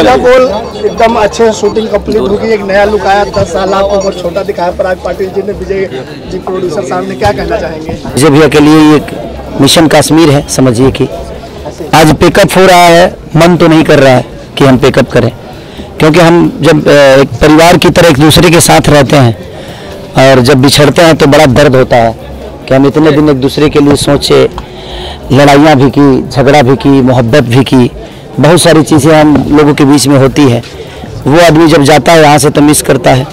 राधा बोल एकदम अच्छे शूटिंग कंप्लीट होगी, एक नया लुक आया, 10 साल आपको बहुत छोटा दिखाया पराग पाटिल जी ने, विजय जी प्रोड्यूसर साहब ने, क्या कहना चाहेंगे? विजय भैया के लिए ये मिशन कश्मीर है, समझिए कि आज पिकअप हो रहा है, मन तो नहीं कर रहा है कि हम पिकअप करें, क्योंकि हम जब एक परिवार की तरह एक दूसरे के साथ रहते हैं और जब बिछड़ते हैं तो बड़ा दर्द होता है कि हम इतने दिन एक दूसरे के लिए सोचे, लड़ाइयाँ भी की, झगड़ा भी की, मोहब्बत भी की, बहुत सारी चीज़ें हम लोगों के बीच में होती है। वो आदमी जब जाता है यहाँ से तो मिस करता है,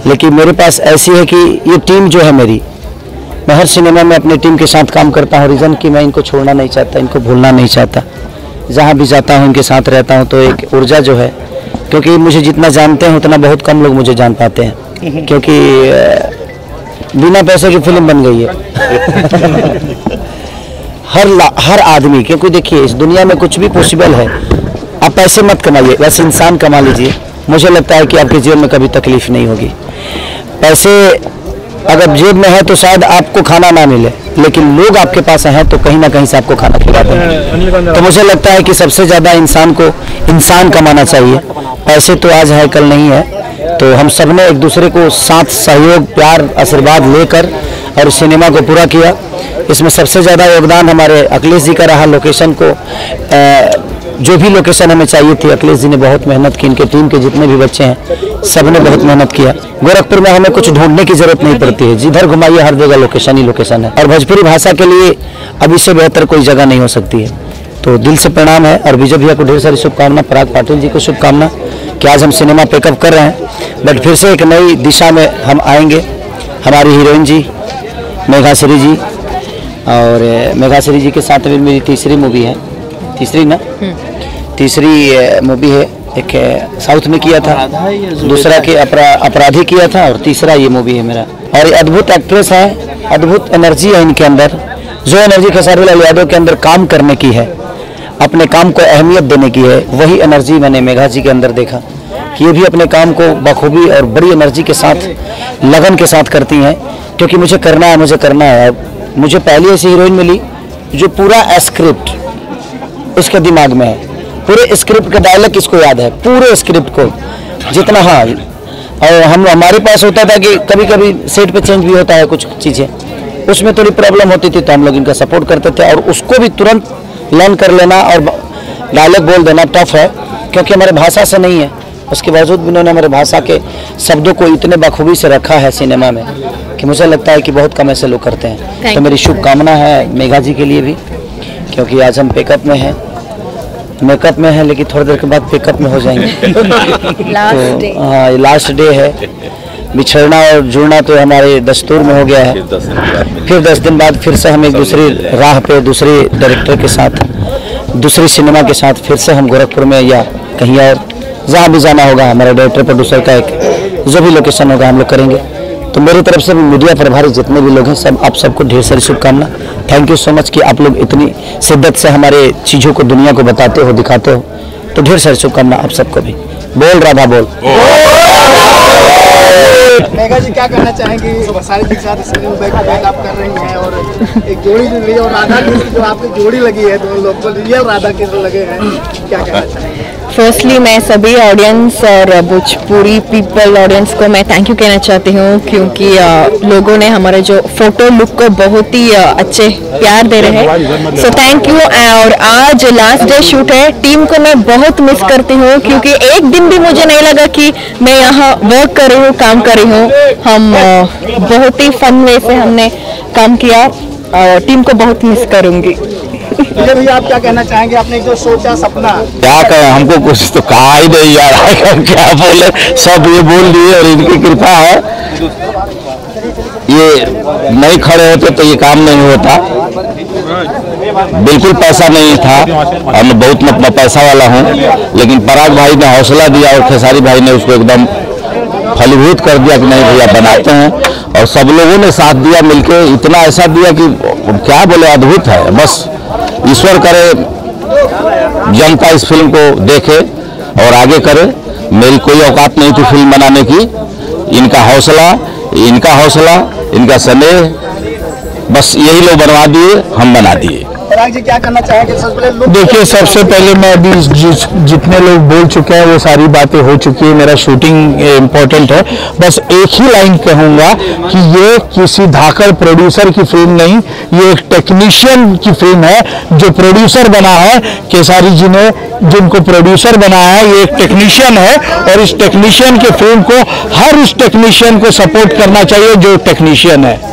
लेकिन मेरे पास ऐसी है कि ये टीम जो है मेरी, मैं हर सिनेमा में अपनी टीम के साथ काम करता हूँ, रीज़न कि मैं इनको छोड़ना नहीं चाहता, इनको भूलना नहीं चाहता, जहाँ भी जाता हूँ इनके साथ रहता हूँ। तो एक ऊर्जा जो है, क्योंकि मुझे जितना जानते हैं उतना बहुत कम लोग मुझे जान पाते हैं, क्योंकि बिना पैसे की फिल्म बन गई है। हर आदमी, क्योंकि देखिए इस दुनिया में कुछ भी पॉसिबल है, आप पैसे मत कमाइए, बस इंसान कमा लीजिए, मुझे लगता है कि आपके जीवन में कभी तकलीफ नहीं होगी। पैसे अगर जेब में है तो शायद आपको खाना ना मिले, लेकिन लोग आपके पास हैं तो कहीं ना कहीं से आपको खाना खिलाते हैं। तो मुझे लगता है कि सबसे ज़्यादा इंसान को इंसान कमाना चाहिए, पैसे तो आज है कल नहीं है। तो हम सब ने एक दूसरे को साथ सहयोग, प्यार, आशीर्वाद लेकर और सिनेमा को पूरा किया। इसमें सबसे ज़्यादा योगदान हमारे अखिलेश जी का रहा। लोकेशन को जो भी लोकेशन हमें चाहिए थी, अखिलेश जी ने बहुत मेहनत की, इनके टीम के जितने भी बच्चे हैं सब ने बहुत मेहनत किया। गोरखपुर में हमें कुछ ढूंढने की जरूरत नहीं पड़ती है, जिधर घुमाइए हर जगह लोकेशन ही लोकेशन है, और भोजपुरी भाषा के लिए अब इससे बेहतर कोई जगह नहीं हो सकती है। तो दिल से प्रणाम है और विजय भैया को ढेर सारी शुभकामना, पराग पाटिल जी को शुभकामना कि आज हम सिनेमा पिकअप कर रहे हैं, बट फिर से एक नई दिशा में हम आएंगे। हमारी हीरोइन जी मेघाश्री जी, और मेघाश्री जी के साथ में मेरी तीसरी मूवी है, तीसरी मूवी है। एक साउथ में किया था, दूसरा के अपराधी किया था, और तीसरा ये मूवी है मेरा। और ये अद्भुत एक्ट्रेस है, अद्भुत एनर्जी है इनके अंदर, जो एनर्जी खेसारी लाल यादव के अंदर काम करने की है, अपने काम को अहमियत देने की है, वही एनर्जी मैंने मेघा जी के अंदर देखा कि ये भी अपने काम को बखूबी और बड़ी एनर्जी के साथ, लगन के साथ करती हैं, क्योंकि मुझे करना है, मुझे करना है। मुझे पहली ऐसी हीरोइन मिली जो पूरा स्क्रिप्ट उसके दिमाग में है, पूरे स्क्रिप्ट का डायलॉग इसको याद है, पूरे स्क्रिप्ट को जितना। हाँ, और हमारे पास होता था कि कभी कभी सेट पे चेंज भी होता है कुछ चीज़ें, उसमें थोड़ी प्रॉब्लम होती थी, तो हम लोग इनका सपोर्ट करते थे, और उसको भी तुरंत लर्न कर लेना और डायलॉग बोल देना टफ है, क्योंकि हमारे भाषा से नहीं है। उसके बावजूद भी उन्होंने हमारे भाषा के शब्दों को इतने बखूबी से रखा है सिनेमा में कि मुझे लगता है कि बहुत कम ऐसे लोग करते हैं। तो मेरी शुभकामना है मेघा जी के लिए भी, क्योंकि आज हम पिकअप में हैं, मेकअप में है, लेकिन थोड़ी देर के बाद पिकअप में हो जाएंगे। तो हाँ, लास्ट डे है, बिछड़ना और जुड़ना तो हमारे दस्तूर में हो गया है। फिर 10 दिन बाद फिर से हम एक दूसरी राह पे, दूसरे डायरेक्टर के साथ, दूसरी सिनेमा के साथ फिर से हम गोरखपुर में या कहीं और जहाँ भी जाना होगा, हमारे डायरेक्टर प्रोड्यूसर का एक जो भी लोकेशन होगा हम लोग करेंगे। तो मेरी तरफ से मीडिया प्रभारी जितने भी लोग हैं, सब आप सबको ढेर सारी शुभकामना। थैंक यू सो मच कि आप लोग इतनी शिद्दत से हमारे चीज़ों को दुनिया को बताते हो, दिखाते हो। तो ढेर सारी शुभकामना आप सबको भी। बोल राधा बोल। मेघा जी क्या कहना चाहेंगे? खेसारी जी के साथ स्क्रीन बैक आप कर रही हैं और एक जोड़ी मिल रही है, और राधा कृष्ण जो आपकी जोड़ी लगी है, दोनों लोग को रियल राधा कृष्ण लगे हैं, क्या कहना चाहेंगे? फर्स्टली मैं सभी ऑडियंस और भोजपुरी पीपल ऑडियंस को मैं थैंक यू कहना चाहती हूँ, क्योंकि लोगों ने हमारे जो फोटो लुक को बहुत ही अच्छे प्यार दे रहे हैं। So thank you. और आज लास्ट डे शूट है, टीम को मैं बहुत मिस करती हूँ, क्योंकि एक दिन भी मुझे नहीं लगा कि मैं यहाँ वर्क कर रही हूँ, काम कर रही हूँ। हम बहुत ही फन वे से हमने काम किया और टीम को बहुत मिस करूँगी। भैया आप क्या कहना चाहेंगे? आपने जो सोचा सपना, क्या कहें, हमको कुछ तो कहा ही नहीं यार, क्या बोले, सब ये बोल दिए, और इनकी कृपा है। ये नहीं खड़े होते तो ये काम नहीं होता। बिल्कुल पैसा नहीं था, और मैं बहुत पैसा वाला हूँ, लेकिन पराग भाई ने हौसला दिया और खेसारी भाई ने उसको एकदम फलीभूत कर दिया कि नहीं भैया बनाते हैं, और सब लोगों ने साथ दिया मिलके, इतना ऐसा दिया कि क्या बोले, अद्भुत है। बस ईश्वर करे जनता इस फिल्म को देखे और आगे करे। मेरी कोई औकात नहीं थी फिल्म बनाने की, इनका हौसला, इनका स्नेह बस यही लोग बनवा दिए, हम बना दिए। पराग जी क्या करना चाहेंगे? सबसे पहले look- देखिए, सबसे पहले मैं अभी जितने लोग बोल चुके हैं वो सारी बातें हो चुकी है। मेरा शूटिंग इम्पोर्टेंट है। बस एक ही लाइन कहूंगा कि ये किसी धाकड़ प्रोड्यूसर की फिल्म नहीं, ये एक टेक्नीशियन की फिल्म है। जो प्रोड्यूसर बना है केसारी जी ने, जिनको प्रोड्यूसर बनाया है, ये एक टेक्नीशियन है और इस टेक्नीशियन की फिल्म को हर उस टेक्नीशियन को सपोर्ट करना चाहिए जो टेक्नीशियन है।